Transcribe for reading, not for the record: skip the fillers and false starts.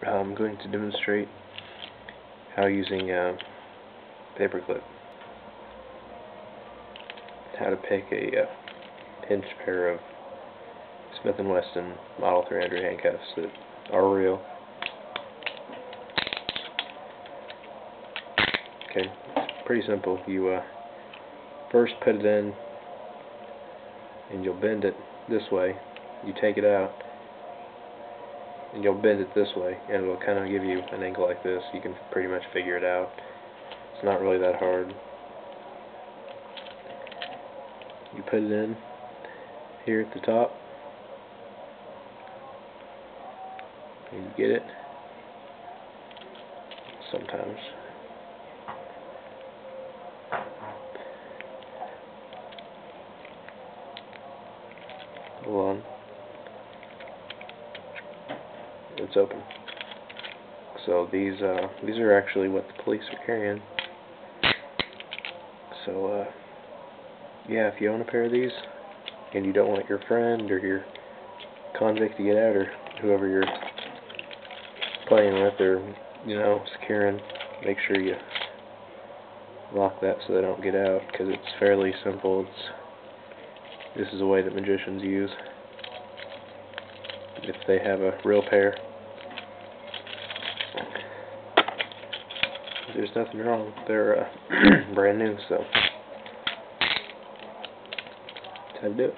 I'm going to demonstrate how using a paperclip, how to pick a pinch pair of Smith and Wesson Model 300 handcuffs that are real. Okay, it's pretty simple. You first put it in and you'll bend it this way. You take it out and you'll bend it this way, and it'll kind of give you an angle like this. You can pretty much figure it out. It's not really that hard. You put it in here at the top, and you get it sometimes. Hold on. It's open. So these are actually what the police are carrying. So yeah, if you own a pair of these and you don't want your friend or your convict to get out, or whoever you're playing with or securing, make sure you lock that so they don't get out, because it's fairly simple. This is a way that magicians use if they have a real pair. There's nothing wrong. They're brand new, so that's how to do it.